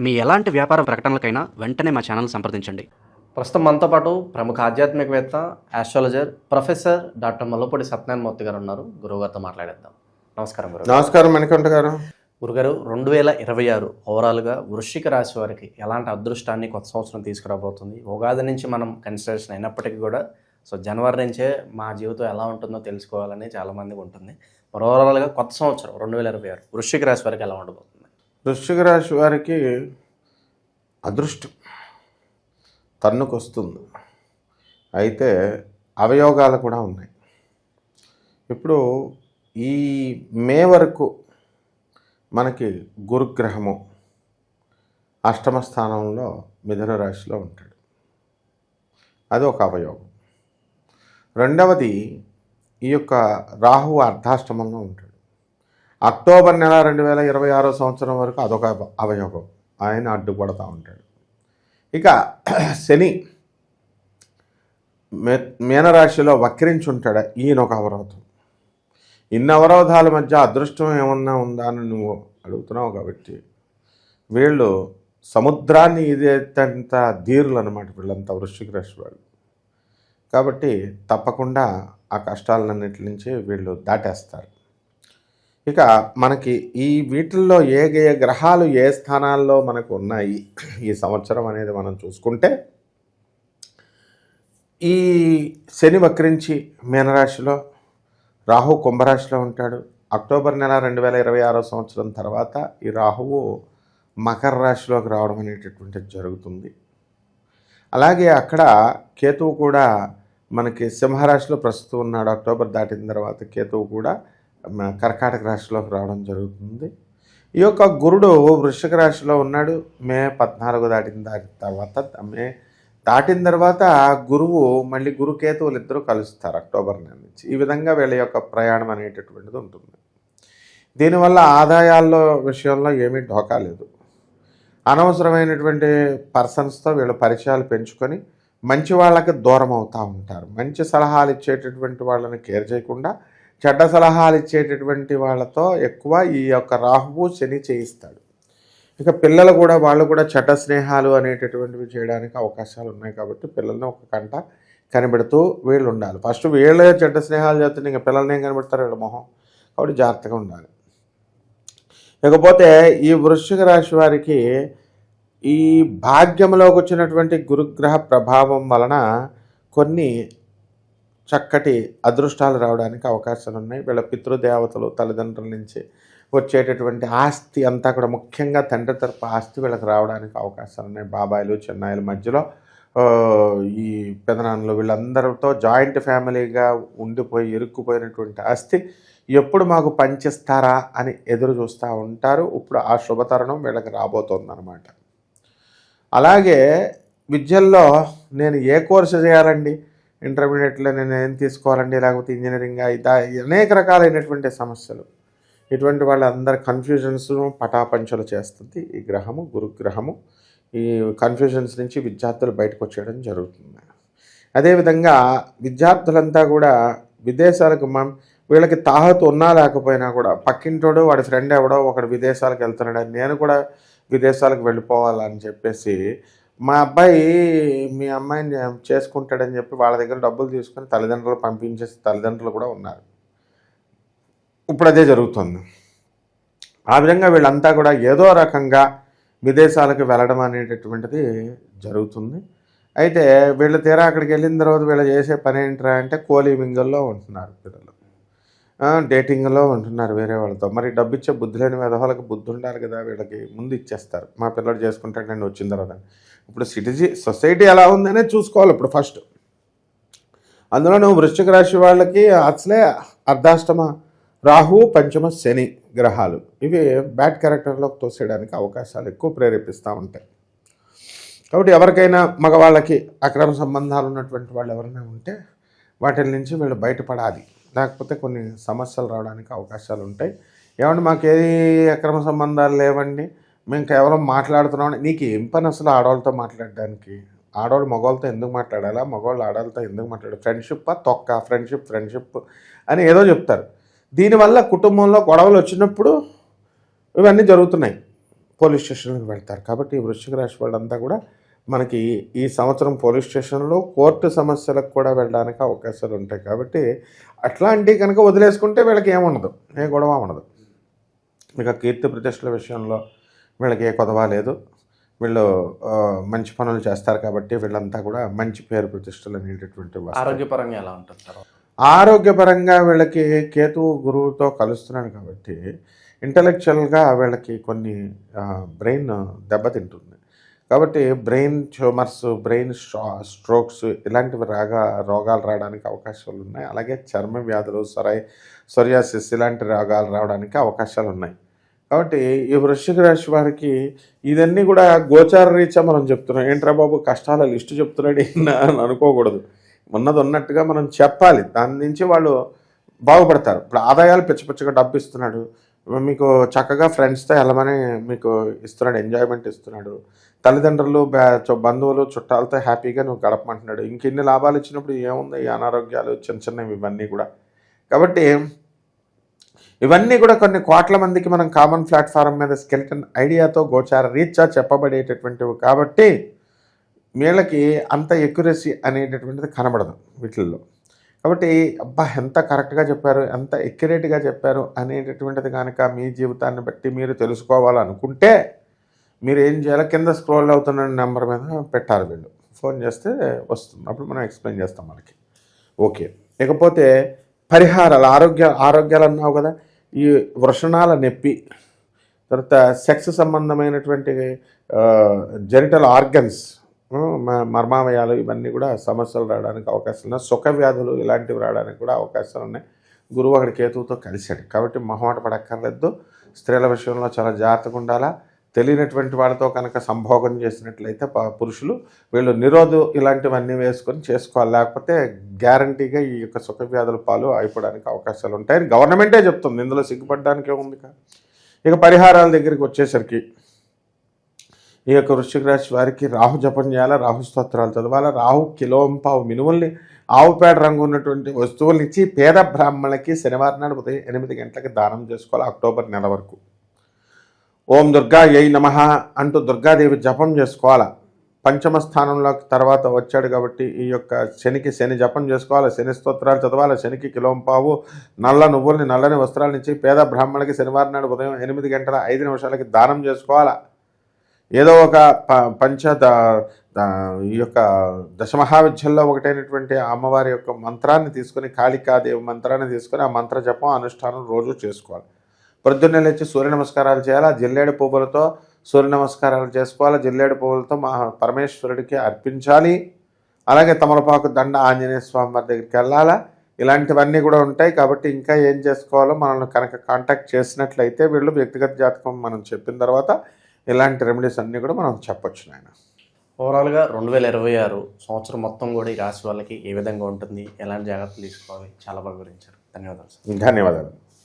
మీ ఎలాంటి వ్యాపార ప్రకటనలకైనా వెంటనే మా ఛానల్ సంప్రదించండి. ప్రస్తుతం మనతో పాటు ప్రముఖ ఆధ్యాత్మికవేత్త, astrologer professor doctor Mallapudi Satyanarayana Murthy గారు ఉన్నారు. గురువుగారితో మాట్లాడేద్దాం. నమస్కారం గురువు. నమస్కారం మణికంఠ గారు. గురుగారు, 2026 ఓవరాల్గా వృశ్చిక రాశి వారికి ఎలాంటి అదృష్టాన్ని కొత్త సంవత్సరం తీసుకురాబోతుంది? ఉగాది నుంచి మనం కన్సిడరేషన్ అయినప్పటికీ కూడా జనవరి నుంచే మా జీవితం ఎలా ఉంటుందో తెలుసుకోవాలని చాలామందికి ఉంటుంది. ఓవరాల్గా కొత్త సంవత్సరం 2026 వృశ్చిక రాశి వారికి ఎలా ఉండబోతుంది? వృశ్చిక రాశి వారికి అదృష్టం తన్నుకొస్తుంది, అయితే అవయోగాలు కూడా ఉన్నాయి. ఇప్పుడు ఈ మే వరకు మనకి గురుగ్రహము అష్టమ స్థానంలో మిథున రాశిలో ఉంటాడు, అది ఒక అవయోగం. రెండవది ఈ యొక్క రాహువు అర్ధాష్టమంలో ఉంటాడు. అక్టోబర్ నెల 2026 సంవత్సరం వరకు అదొక అవయోగం, ఆయన అడ్డుపడతా ఉంటాడు. ఇక శని మీనరాశిలో వక్రించి ఉంటాడు, ఈయన ఒక అవరోధం. ఇన్ని అవరోధాల మధ్య అదృష్టం ఏమన్నా ఉందా అని నువ్వు అడుగుతున్నావు కాబట్టి, వీళ్ళు సముద్రాన్ని ఇదేంత ధీరులు అనమాట వీళ్ళంతా వృశ్చిక రాశి వాళ్ళు. కాబట్టి తప్పకుండా ఆ కష్టాలన్నిటి నుంచి వీళ్ళు దాటేస్తారు. ఇక మనకి ఈ వీటిల్లో ఏ గ్రహాలు ఏ స్థానాల్లో మనకు ఉన్నాయి ఈ సంవత్సరం అనేది మనం చూసుకుంటే, ఈ శని వక్రించి మీనరాశిలో, రాహు కుంభరాశిలో ఉంటాడు. అక్టోబర్ నెల 2026 సంవత్సరం తర్వాత ఈ రాహువు మకర రాశిలోకి రావడం అనేటటువంటిది జరుగుతుంది. అలాగే అక్కడ కేతువు కూడా మనకి సింహరాశిలో ప్రస్తుతం ఉన్నాడు. అక్టోబర్ దాటిన తర్వాత కేతువు కూడా కర్కాటక రాశిలోకి రావడం జరుగుతుంది. ఈ యొక్క గురుడు వృశ్చిక రాశిలో ఉన్నాడు. మే 14 దాటిన తర్వాత గురువు మళ్ళీ గురుకేతువులు ఇద్దరు కలుస్తారు అక్టోబర్ నెల నుంచి. ఈ విధంగా వీళ్ళ యొక్క ప్రయాణం అనేటటువంటిది ఉంటుంది. దీనివల్ల ఆదాయాల్లో విషయంలో ఏమీ ఢోకా లేదు. అనవసరమైనటువంటి పర్సన్స్తో వీళ్ళ పరిచయాలు పెంచుకొని మంచి వాళ్ళకి దూరం అవుతూ ఉంటారు. మంచి సలహాలు ఇచ్చేటటువంటి వాళ్ళని కేర్ చేయకుండా చెడ్డ సలహాలు ఇచ్చేటటువంటి వాళ్ళతో ఎక్కువ ఈ యొక్క రాహువు శని చేయిస్తాడు. ఇక పిల్లలు కూడా వాళ్ళు కూడా చెడ్డ స్నేహాలు అనేటటువంటివి చేయడానికి అవకాశాలు ఉన్నాయి. కాబట్టి పిల్లల్ని ఒక కంట కనిపెడుతూ వీళ్ళు ఉండాలి. ఫస్ట్ వీళ్ళే చెడ్డ స్నేహాలు చేస్తుంటే ఇంకా పిల్లల్ని ఏం కనిపెడతారు వీళ్ళ మొహం. కాబట్టి జాగ్రత్తగా ఉండాలి. ఇకపోతే ఈ వృశ్చిక రాశి వారికి ఈ భాగ్యంలోకి వచ్చినటువంటి గురుగ్రహ ప్రభావం వలన కొన్ని చక్కటి అదృష్టాలు రావడానికి అవకాశాలు ఉన్నాయి. వీళ్ళ పితృదేవతలు తల్లిదండ్రుల నుంచి వచ్చేటటువంటి ఆస్తి అంతా కూడా, ముఖ్యంగా తండ్రి తరపు ఆస్తి వీళ్ళకి రావడానికి అవకాశాలు ఉన్నాయి. బాబాయిలు చెన్నాయిల మధ్యలో ఈ పెదనాన్నలు వీళ్ళందరితో జాయింట్ ఫ్యామిలీగా ఉండిపోయి ఇరుక్కుపోయినటువంటి ఆస్తి ఎప్పుడు మాకు పంచిస్తారా అని ఎదురు చూస్తూ ఉంటారు. ఇప్పుడు ఆ శుభతరుణం వీళ్ళకి రాబోతోందన్నమాట. అలాగే విద్యల్లో నేను ఏ కోర్సు చేయాలండి, ఇంటర్మీడియట్లో నేను ఏం తీసుకోవాలండి, లేకపోతే ఇంజనీరింగ్ అనేక రకాలైనటువంటి సమస్యలు, ఇటువంటి వాళ్ళందరి కన్ఫ్యూజన్స్ పటాపంచలు చేస్తుంది ఈ గ్రహము, గురుగ్రహము. ఈ కన్ఫ్యూజన్స్ నుంచి విద్యార్థులు బయటకు వచ్చేయడం జరుగుతుంది. అదేవిధంగా విద్యార్థులంతా కూడా విదేశాలకు వీళ్ళకి తాహతు ఉన్నా లేకపోయినా కూడా పక్కింటోడు వాడి ఫ్రెండ్ ఎవడో ఒకడు విదేశాలకు వెళ్తున్నాడు, నేను కూడా విదేశాలకు వెళ్ళిపోవాలని చెప్పేసి మా అబ్బాయి మీ అమ్మాయిని చేసుకుంటాడని చెప్పి వాళ్ళ దగ్గర డబ్బులు తీసుకొని తల్లిదండ్రులు పంపించేసి తల్లిదండ్రులు కూడా ఉన్నారు. ఇప్పుడు అదే జరుగుతుంది. ఆ విధంగా వీళ్ళంతా కూడా ఏదో రకంగా విదేశాలకు వెళ్ళడం అనేటటువంటిది జరుగుతుంది. అయితే వీళ్ళు తీరా అక్కడికి వెళ్ళిన తర్వాత వీళ్ళు చేసే పని ఏంట్రా అంటే కోలీవింగల్లో ఉంటున్నారు పిల్లలు, డేటింగ్లో ఉంటున్నారు వేరే వాళ్ళతో. మరి డబ్బు ఇచ్చే బుద్ధి లేని విధవాళ్ళకి బుద్ధి ఉండాలి కదా, వీళ్ళకి ముందు ఇచ్చేస్తారు. మా పిల్లడు చేసుకుంటాడండి వచ్చిన తర్వాత. ఇప్పుడు సొసైటీ ఎలా ఉందనే చూసుకోవాలి ఇప్పుడు ఫస్ట్. అందులో వృశ్చిక రాశి వాళ్ళకి అసలే అర్ధాష్టమ రాహు, పంచమ శని గ్రహాలు ఇవి బ్యాడ్ క్యారెక్టర్లోకి తోసేయడానికి అవకాశాలు ఎక్కువ ప్రేరేపిస్తూ ఉంటాయి. కాబట్టి ఎవరికైనా మగవాళ్ళకి అక్రమ సంబంధాలు ఉన్నటువంటి వాళ్ళు ఎవరైనా ఉంటే వాటి నుంచి వీళ్ళు బయటపడాలి, లేకపోతే కొన్ని సమస్యలు రావడానికి అవకాశాలు ఉంటాయి. ఏమంటే మాకేది అక్రమ సంబంధాలు లేవండి, మేము కేవలం మాట్లాడుతున్నాం. నీకు ఏం పని అసలు ఆడవాళ్ళతో మాట్లాడడానికి? ఆడవాళ్ళు మగవాళ్ళతో ఎందుకు మాట్లాడాలా, మగవాళ్ళు ఆడవాళ్ళతో ఎందుకు మాట్లాడాలి? ఫ్రెండ్షిప్ తొక్క, ఫ్రెండ్షిప్ అని ఏదో చెప్తారు. దీనివల్ల కుటుంబంలో గొడవలు వచ్చినప్పుడు ఇవన్నీ జరుగుతున్నాయి. పోలీస్ స్టేషన్లకు వెళ్తారు. కాబట్టి వృశ్చిక రాశి వాళ్ళంతా కూడా మనకి ఈ సంవత్సరం పోలీస్ స్టేషన్లో కోర్టు సమస్యలకు కూడా వెళ్ళడానికి అవకాశాలు ఉంటాయి. కాబట్టి అట్లాంటివి కనుక వదిలేసుకుంటే వీళ్ళకి ఏముండదు, ఏ గొడవ ఉండదు. ఇక కీర్తి ప్రతిష్టల విషయంలో వీళ్ళకి ఏ కొదవ లేదు. వీళ్ళు మంచి పనులు చేస్తారు కాబట్టి వీళ్ళంతా కూడా మంచి పేరు ప్రతిష్టలు అనేటటువంటి ఆరోగ్యపరంగా ఎలా ఉంటుంది తర్వాత? ఆరోగ్యపరంగా వీళ్ళకి కేతువు గురువుతో కలుస్తున్నాడు కాబట్టి ఇంటలెక్చువల్గా వీళ్ళకి కొన్ని బ్రెయిన్ దెబ్బతింటుంది. కాబట్టి బ్రెయిన్ ట్యూమర్స్, బ్రెయిన్ స్ట్రోక్స్ ఇలాంటివి రోగాలు రావడానికి అవకాశాలు ఉన్నాయి. అలాగే చర్మ వ్యాధులు, సొరియాసిస్ ఇలాంటి రోగాలు రావడానికి అవకాశాలు ఉన్నాయి. కాబట్టి ఈ వృశ్చిక రాశి వారికి ఇదన్నీ కూడా గోచార రీత్యా మనం చెప్తున్నాం. ఏంట్రా బాబు కష్టాల లిస్టు చెప్తున్నాడు అని అనుకోకూడదు. ఉన్నది ఉన్నట్టుగా మనం చెప్పాలి. దాని నుంచి వాళ్ళు బాగుపడతారు. ఇప్పుడు ఆదాయాలు పిచ్చపిచ్చగా డబ్బు ఇస్తున్నాడు, మీకు చక్కగా ఫ్రెండ్స్తో వెళ్ళమని మీకు ఇస్తున్నాడు, ఎంజాయ్మెంట్ ఇస్తున్నాడు. తల్లిదండ్రులు, బంధువులు, చుట్టాలతో హ్యాపీగా నువ్వు గడపమంటున్నాడు. ఇంకెన్ని లాభాలు ఇచ్చినప్పుడు ఏముంది ఈ అనారోగ్యాలు చిన్న చిన్నవి ఇవన్నీ కూడా. కాబట్టి ఇవన్నీ కూడా కొన్ని కోట్ల మందికి మనం కామన్ ప్లాట్ఫారం మీద స్కెలిటన్ ఐడియాతో గోచార రీత్యా చెప్పబడేటటువంటివి. కాబట్టి వీళ్ళకి అంత ఎక్యురసీ అనేటటువంటిది కనబడదు వీటిల్లో. కాబట్టి అబ్బా ఎంత కరెక్ట్గా చెప్పారు, ఎంత ఎక్యురేట్గా చెప్పారు అనేటటువంటిది కనుక మీ జీవితాన్ని బట్టి మీరు తెలుసుకోవాలనుకుంటే మీరు ఏం చేయాలి, కింద స్క్రోల్ అవుతున్న నెంబర్ మీద పెట్టాలి. వీళ్ళు ఫోన్ చేస్తే వస్తుంది, అప్పుడు మనం ఎక్స్ప్లెయిన్ చేస్తాం వాళ్ళకి. ఓకే. ఇకపోతే పరిహారాలు, ఆరోగ్యాలు అన్నావు కదా, ఈ వృషణాల నొప్పి, తర్వాత సెక్స్ సంబంధమైనటువంటి జెనిటల్ ఆర్గన్స్, మర్మావయాలు ఇవన్నీ కూడా సమస్యలు రావడానికి అవకాశాలు ఉన్నాయి. సుఖ వ్యాధులు ఇలాంటివి రావడానికి కూడా అవకాశాలు ఉన్నాయి. గురువు అక్కడ కేతువుతో కలిశాడు కాబట్టి మొహమాట పడక్కర్లేదు. స్త్రీల విషయంలో చాలా జాగ్రత్తగా ఉండాలా. తెలియనటువంటి వాళ్ళతో కనుక సంభోగం చేసినట్లయితే పురుషులు వీళ్ళు నిరోధు ఇలాంటివన్నీ వేసుకొని చేసుకోవాలి. లేకపోతే గ్యారంటీగా ఈ యొక్క సుఖ వ్యాధుల పాలు అయిపోవడానికి అవకాశాలు ఉంటాయని గవర్నమెంటే చెప్తుంది. ఇందులో సిగ్గుపడడానికి ఏముంది. ఇక పరిహారాల దగ్గరికి వచ్చేసరికి ఈ యొక్క వృశ్చిక రాశి వారికి రాహు జపం చేయాలా, రాహు స్తోత్రాలు చదవాలా. రాహు కిలోంపావు మినుముల్ని, ఆవుపేడ రంగు ఉన్నటువంటి వస్తువులు ఇచ్చి పేద బ్రాహ్మణులకి శనివారం నాడు ఉదయం 8 గంటలకి దానం చేసుకోవాలి. అక్టోబర్ నెల వరకు ఓం దుర్గా యై నమః అంటూ దుర్గాదేవి జపం చేసుకోవాలా. పంచమ స్థానంలోకి తర్వాత వచ్చాడు కాబట్టి ఈ యొక్క శనికి శని జపం చేసుకోవాలి, శని స్తోత్రాలు చదవాలి. శనికి కిలోంపావు నల్ల నువ్వుల్ని, నల్లని వస్త్రాల నుంచి పేద బ్రాహ్మణులకి శనివారం నాడు ఉదయం 8:05 దానం చేసుకోవాలా. ఏదో ఒక ఈ యొక్క దశమహావిద్యల్లో ఒకటైనటువంటి అమ్మవారి యొక్క మంత్రాన్ని తీసుకొని, కాళికాదేవి మంత్రాన్ని తీసుకొని ఆ మంత్ర జపం అనుష్ఠానం రోజు చేసుకోవాలి. పొద్దున్నే లేచి సూర్య నమస్కారాలు చేయాలి. జిల్లేడు పువ్వులతో సూర్య నమస్కారాలు చేసుకోవాలి. జిల్లేడు పువ్వులతో పరమేశ్వరుడికి అర్పించాలి. అలాగే తమలపాకు దండ ఆంజనేయ స్వామి వారి దగ్గరికి వెళ్ళాలా. ఇలాంటివన్నీ కూడా ఉంటాయి. కాబట్టి ఇంకా ఏం చేసుకోవాలో మనల్ని కనుక కాంటాక్ట్ చేసినట్లయితే వీళ్ళు వ్యక్తిగత జాతకం మనం చెప్పిన తర్వాత ఇలాంటి రెమెడీస్ అన్నీ కూడా మనం చెప్పొచ్చు. నాయన ఓవరాల్గా 2026 సంవత్సరం మొత్తం కూడా ఈ రాశి వాళ్ళకి ఏ విధంగా ఉంటుంది, ఎలాంటి జాగ్రత్తలు తీసుకోవాలి, చాలా బాగా వివరించారు. ధన్యవాదాలు. ధన్యవాదాలు.